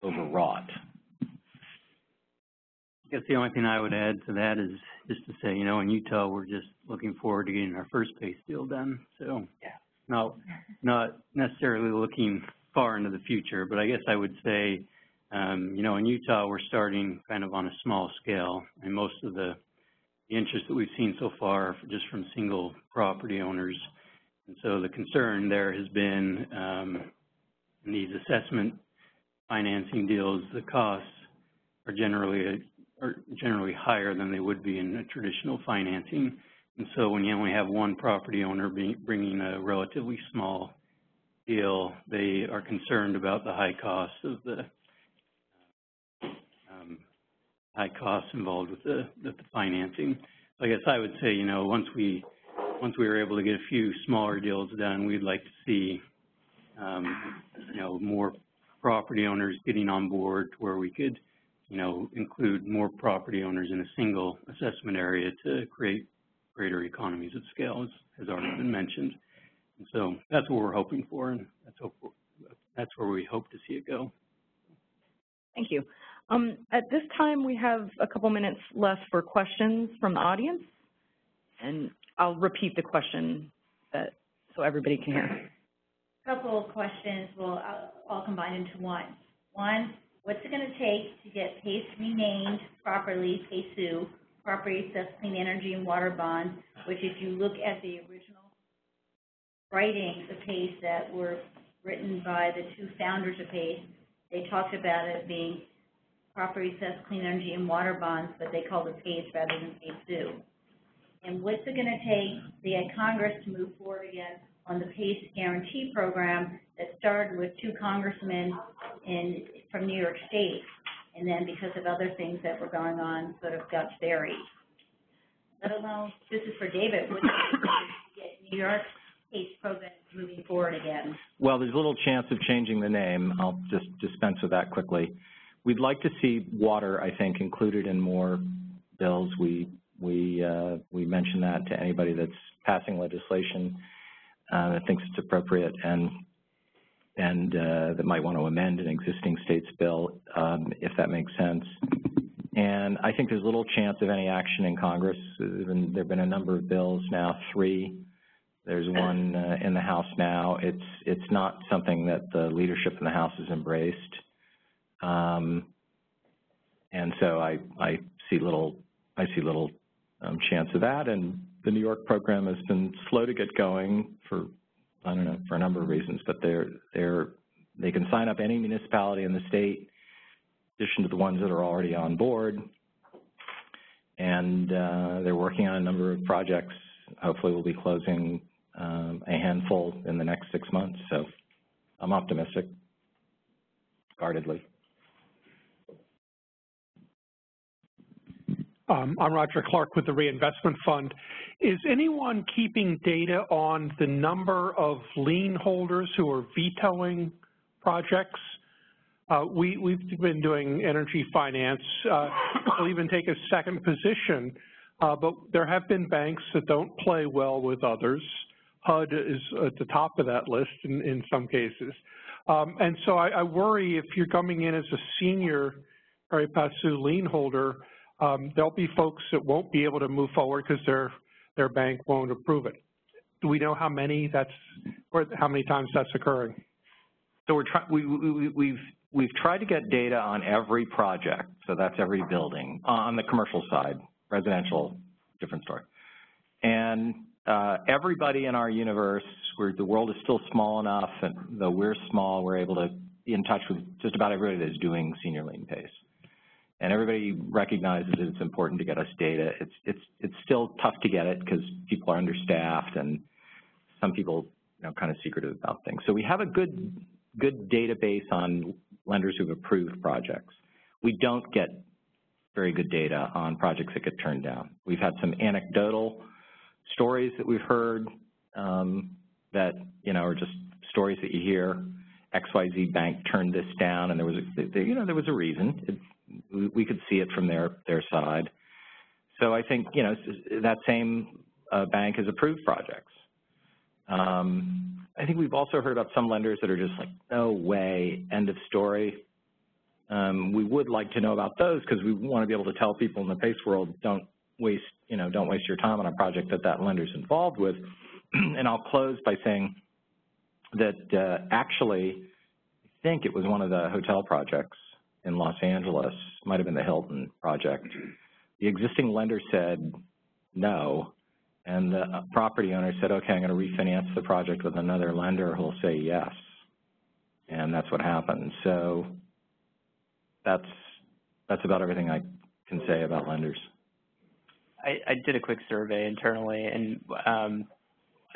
Speaker 3: overwrought.
Speaker 1: I guess the only thing I would add to that is just to say, in Utah, we're just looking forward to getting our first PACE deal done. So not necessarily looking far into the future, but I guess I would say, in Utah, we're starting kind of on a small scale, and most of the interest that we've seen so far are just from single property owners. And so the concern there has been in these assessment financing deals, the costs are generally higher than they would be in a traditional financing. And so when you only have one property owner bringing a relatively small deal, they are concerned about the high costs of the high costs involved with the financing. I guess I would say, once we were able to get a few smaller deals done, we'd like to see, more property owners getting on board where we could, include more property owners in a single assessment area to create greater economies of scale, as has already been mentioned. And so that's what we're hoping for, and that's where we hope to see it go.
Speaker 2: Thank you. At this time, we have a couple minutes left for questions from the audience. And I'll repeat the question so everybody can hear.
Speaker 5: A couple of questions will all combine into one. One, what's it going to take to get PACE renamed properly, PACE-2, Property Access Clean Energy and Water Bonds, which if you look at the original writings of PACE that were written by the two founders of PACE, they talked about it being Property Access Clean Energy and Water Bonds, but they called it PACE rather than PACE-2. And what's it going to take to get Congress to move forward again on the PACE guarantee program that started with two congressmen from New York State, and then because of other things that were going on, sort of got buried. Let alone, this is for David, what's it going to take to get New York's PACE program moving forward again?
Speaker 3: Well, there's little chance of changing the name. I'll just dispense with that quickly. We'd like to see water, I think, included in more bills. We mention that to anybody that's passing legislation that thinks it's appropriate and that might want to amend an existing state's bill, if that makes sense. And I think there's little chance of any action in Congress. There have been a number of bills now, 3. There's one in the House now. It's not something that the leadership in the House has embraced. And so I see little chance of that. And the New York program has been slow to get going for, I don't know, for a number of reasons, but they can sign up any municipality in the state, in addition to the ones that are already on board. And they're working on a number of projects. Hopefully we'll be closing a handful in the next 6 months. So I'm optimistic, guardedly.
Speaker 6: I'm Roger Clark with the Reinvestment Fund. Is anyone keeping data on the number of lien holders who are vetoing projects? We've been doing energy finance. We'll even take a second position, but there have been banks that don't play well with others. HUD is at the top of that list in some cases. And so I worry if you're coming in as a senior pari passu lien holder, there'll be folks that won't be able to move forward because their bank won't approve it. Do we know how many how many times that's occurring?
Speaker 3: So we've tried to get data on every project, so that's every building, on the commercial side, residential, different story. And everybody in our universe, the world is still small enough, and though we're small, we're able to be in touch with just about everybody that's doing senior lien PACE. And everybody recognizes that it's important to get us data. It's still tough to get it because people are understaffed and some people, kind of secretive about things. So we have a good database on lenders who've approved projects. We don't get very good data on projects that get turned down. We've had some anecdotal stories that we've heard that, are just stories that you hear. XYZ bank turned this down, and there was a reason. We could see it from their side. So I think, that same bank has approved projects. I think we've also heard about some lenders that are just like, no way, end of story. We would like to know about those because we want to be able to tell people in the PACE world, don't waste your time on a project that lender's involved with. And I'll close by saying that actually, I think it was one of the hotel projects in Los Angeles, might have been the Hilton project. The existing lender said no, and the property owner said, okay, I'm going to refinance the project with another lender who'll say yes. And that's what happened. So that's about everything I can say about lenders.
Speaker 4: I did a quick survey internally, and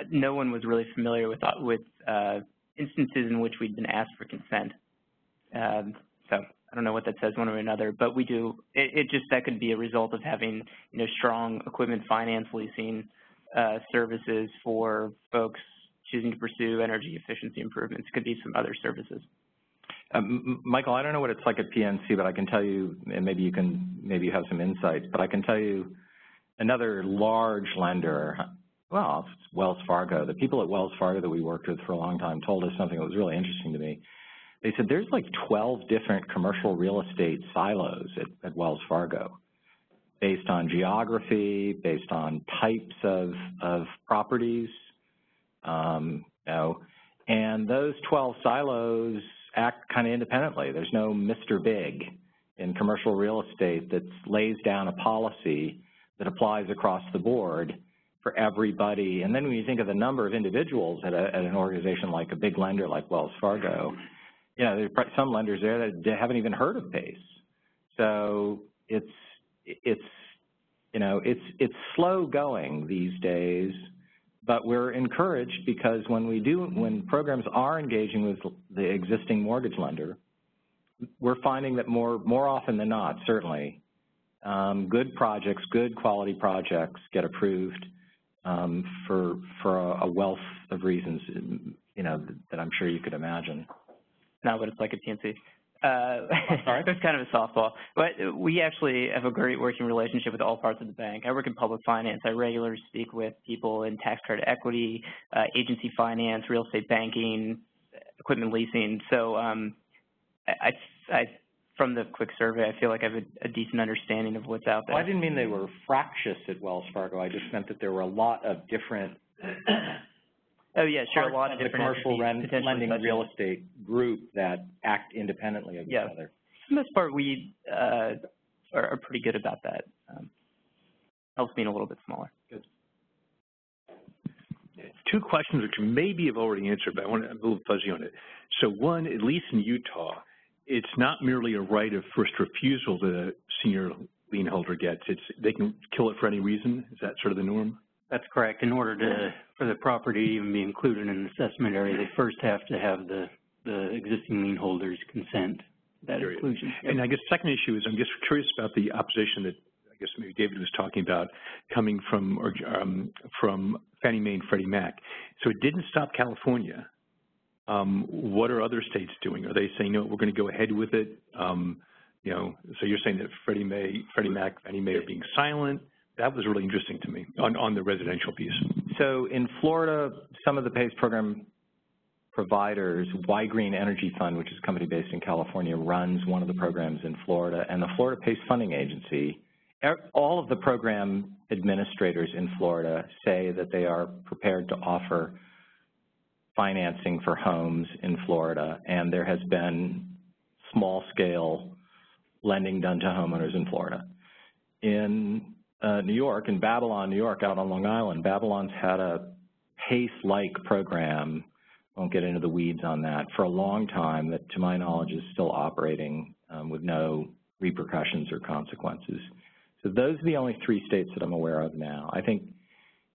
Speaker 4: no one was really familiar with instances in which we'd been asked for consent. So I don't know what that says one way or another, but we do. That could be a result of having, strong equipment finance leasing services for folks choosing to pursue energy efficiency improvements. Could be some other services.
Speaker 3: Michael, I don't know what it's like at PNC, but I can tell you, and maybe you have some insights, but I can tell you another large lender, well, it's Wells Fargo. The people at Wells Fargo that we worked with for a long time told us something that was really interesting to me. They said there's like 12 different commercial real estate silos at Wells Fargo. based on geography, based on types of properties, you know, and those 12 silos act kind of independently. There's no Mr. Big in commercial real estate that lays down a policy that applies across the board for everybody. And then when you think of the number of individuals at an organization like a big lender like Wells Fargo, you know, there's some lenders there that haven't even heard of PACE. So it's you know, it's slow going these days, but we're encouraged because when programs are engaging with the existing mortgage lender, we're finding that more often than not, certainly, good projects, good quality projects get approved for a wealth of reasons, you know, that I'm sure you could imagine.
Speaker 4: Not what it's like at PNC.
Speaker 3: Sorry?
Speaker 4: It's kind of a softball. But we actually have a great working relationship with all parts of the bank. I work in public finance. I regularly speak with people in tax credit equity, agency finance, real estate banking, equipment leasing. So I from the quick survey, I feel like I have a decent understanding of what's out there.
Speaker 3: Well, I didn't mean they were fractious at Wells Fargo. I just meant that there were a lot of different
Speaker 4: oh, yeah, sure. A lot of
Speaker 3: the
Speaker 4: different
Speaker 3: commercial lending real estate group that act independently of each other.
Speaker 4: For the most part, we are pretty good about that. Helps being a little bit smaller.
Speaker 3: Good.
Speaker 7: Two questions which maybe have already answered, but I want to, I'm a little fuzzy on it. So one, at least in Utah, it's not merely a right of first refusal that a senior lien holder gets. They can kill it for any reason. Is that sort of the norm?
Speaker 1: That's correct. In order for the property to even be included in an assessment area, they first have to have the existing lien holders consent to that inclusion.
Speaker 7: And I guess the second issue is I'm just curious about the opposition that I guess maybe David was talking about coming from Fannie Mae and Freddie Mac. So it didn't stop California. What are other states doing? Are they saying, no, we're going to go ahead with it? You know, so you're saying that Freddie Mac, Fannie Mae are being silent. That was really interesting to me on the residential piece.
Speaker 3: So in Florida, some of the PACE program providers, Y Green Energy Fund, which is a company based in California, runs one of the programs in Florida, and the Florida PACE Funding Agency, all of the program administrators in Florida say that they are prepared to offer financing for homes in Florida, and there has been small-scale lending done to homeowners in Florida. In New York, in Babylon, New York, out on Long Island, Babylon's had a PACE-like program, won't get into the weeds on that, for a long time that, to my knowledge, is still operating with no repercussions or consequences. So those are the only 3 states that I'm aware of now. I think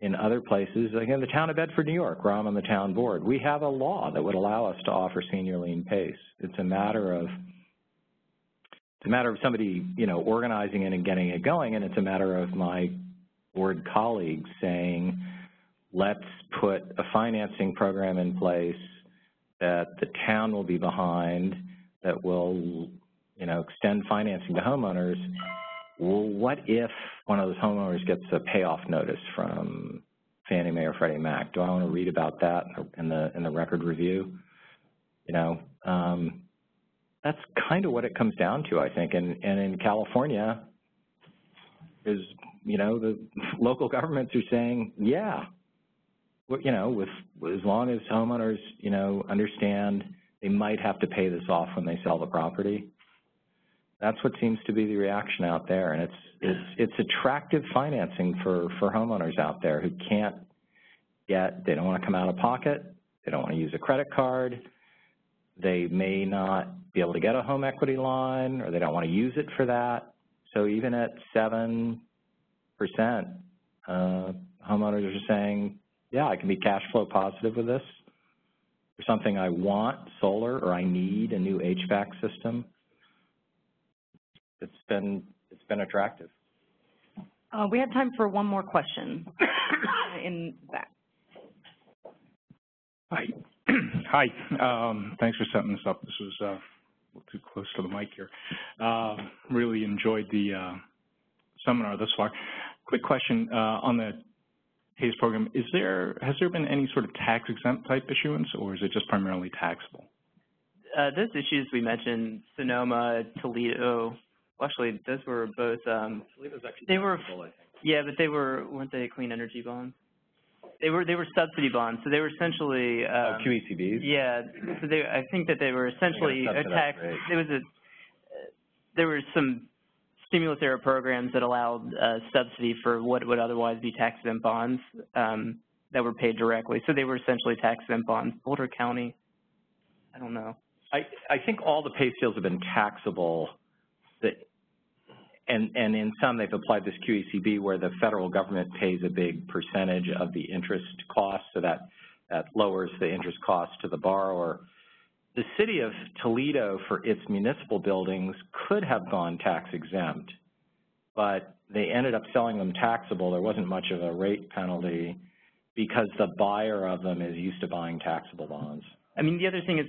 Speaker 3: in other places, again, the town of Bedford, New York, where I'm on the town board, we have a law that would allow us to offer senior lien PACE. It's a matter of somebody, you know, organizing it and getting it going, and it's a matter of my board colleagues saying, let's put a financing program in place that the town will be behind, that will, you know, extend financing to homeowners. Well, what if one of those homeowners gets a payoff notice from Fannie Mae or Freddie Mac? Do I want to read about that in the record review? You know, that's kind of what it comes down to, I think. And in California, is, you know, the local governments are saying, yeah, you know, as long as homeowners, you know, understand they might have to pay this off when they sell the property. That's what seems to be the reaction out there, and it's attractive financing for homeowners out there who can't they don't want to come out of pocket, they don't want to use a credit card, they may not be able to get a home equity line, or they don't want to use it for that. So even at 7%, homeowners are saying, yeah, I can be cash flow positive with this. There's something I want, solar, or I need a new HVAC system. It's been attractive.
Speaker 2: We have time for one more question in the back.
Speaker 8: Hi. Hi. Thanks for setting this up. This was a little too close to the mic here. Really enjoyed the seminar thus far. Quick question on the PACE program. Has there been any sort of tax-exempt type issuance, or is it just primarily taxable?
Speaker 4: Those issues we mentioned, Sonoma, Toledo, well, actually, those were both,
Speaker 3: I believe it was actually
Speaker 4: they were,
Speaker 3: taxable, I think.
Speaker 4: yeah, but weren't they clean energy bonds? They were subsidy bonds, so they were essentially,
Speaker 3: QECBs?
Speaker 4: Yeah, so I think that they were essentially a tax, there were some stimulus era programs that allowed subsidy for what would otherwise be tax-exempt bonds that were paid directly. So they were essentially tax-exempt bonds. Boulder County, I don't know.
Speaker 3: I think all the PACE deals have been taxable, and in some they've applied this QECB where the federal government pays a big percentage of the interest cost, so that lowers the interest cost to the borrower. The city of Toledo, for its municipal buildings, could have gone tax exempt, but they ended up selling them taxable. There wasn't much of a rate penalty because the buyer of them is used to buying taxable bonds.
Speaker 4: I mean, the other thing is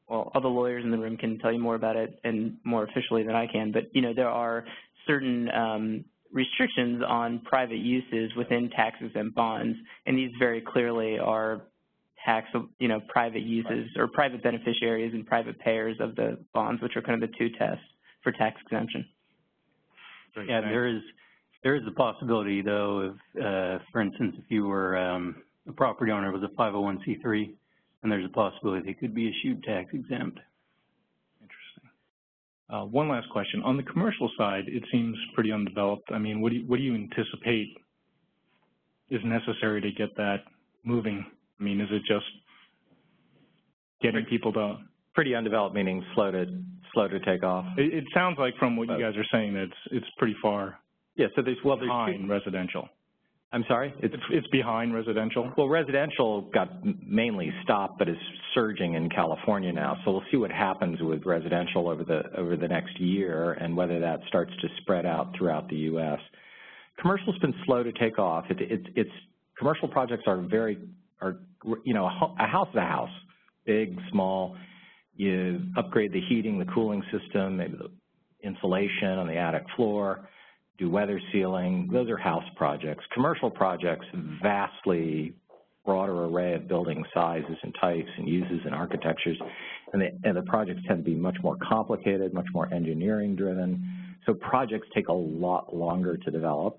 Speaker 4: well, all the lawyers in the room can tell you more about it and more officially than I can, but, you know, there are certain restrictions on private uses within tax-exempt bonds, and these very clearly are private uses or private beneficiaries and private payers of the bonds, which are kind of the two tests for tax exemption.
Speaker 1: Yeah, there is the possibility, though, of, for instance, if you were a property owner with a 501c3, and there's a possibility they could be issued tax exempt.
Speaker 8: Interesting. One last question. On the commercial side, it seems pretty undeveloped. I mean, what do you anticipate is necessary to get that moving? I mean, is it just getting people to...
Speaker 3: Pretty undeveloped, meaning slow to take off?
Speaker 8: It sounds like from what you guys are saying that it's pretty far behind residential.
Speaker 3: I'm sorry?
Speaker 8: It's behind residential?
Speaker 3: Well, residential got mainly stopped, but is surging in California now. So we'll see what happens with residential over the next year and whether that starts to spread out throughout the U.S. Commercial's been slow to take off. Commercial projects are you know, a house is a house, big, small. You upgrade the heating, the cooling system, maybe the insulation on the attic floor, do weather sealing. Those are house projects. Commercial projects, vastly broader array of building sizes and types and uses and architectures, and the projects tend to be much more complicated, much more engineering driven. So projects take a lot longer to develop.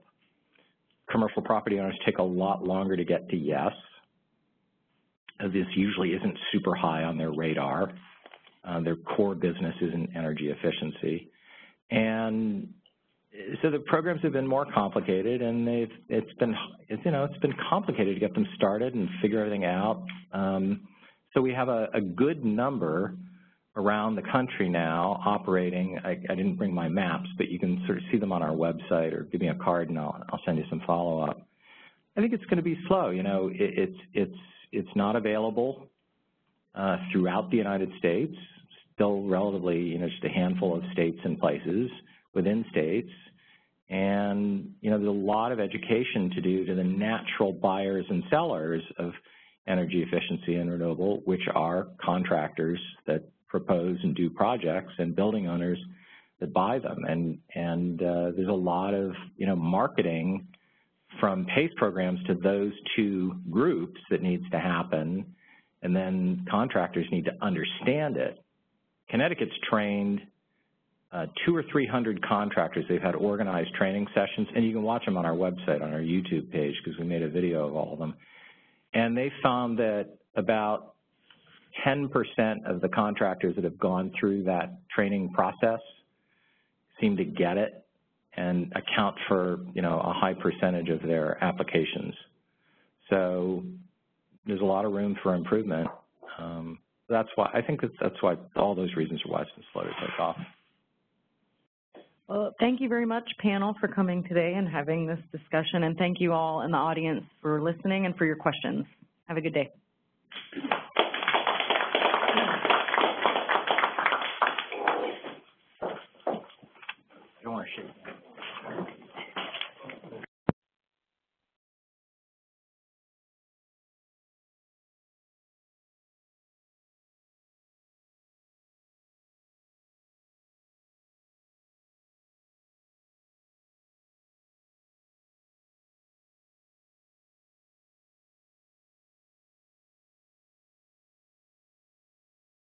Speaker 3: Commercial property owners take a lot longer to get to yes. This usually isn't super high on their radar. Their core business isn't energy efficiency. And so the programs have been more complicated, and it's been complicated to get them started and figure everything out. So we have a good number around the country now operating. I didn't bring my maps, but you can sort of see them on our website, or give me a card and I'll send you some follow-up. I think it's going to be slow. You know, it's not available throughout the United States. Still relatively, you know, just a handful of states and places within states. And, you know, there's a lot of education to do to the natural buyers and sellers of energy efficiency and renewable, which are contractors that propose and do projects, and building owners that buy them. And there's a lot of, you know, marketing from PACE programs to those two groups that needs to happen, and then contractors need to understand it. Connecticut's trained 200 or 300 contractors. They've had organized training sessions, and you can watch them on our website, on our YouTube page, because we made a video of all of them. And they found that about 10% of the contractors that have gone through that training process seem to get it and account for, you know, a high percentage of their applications. So there's a lot of room for improvement. That's why, I think that's why, all those reasons are why it's been slow to take off.
Speaker 2: Well, thank you very much, panel, for coming today and having this discussion, and thank you all in the audience for listening and for your questions. Have a good day.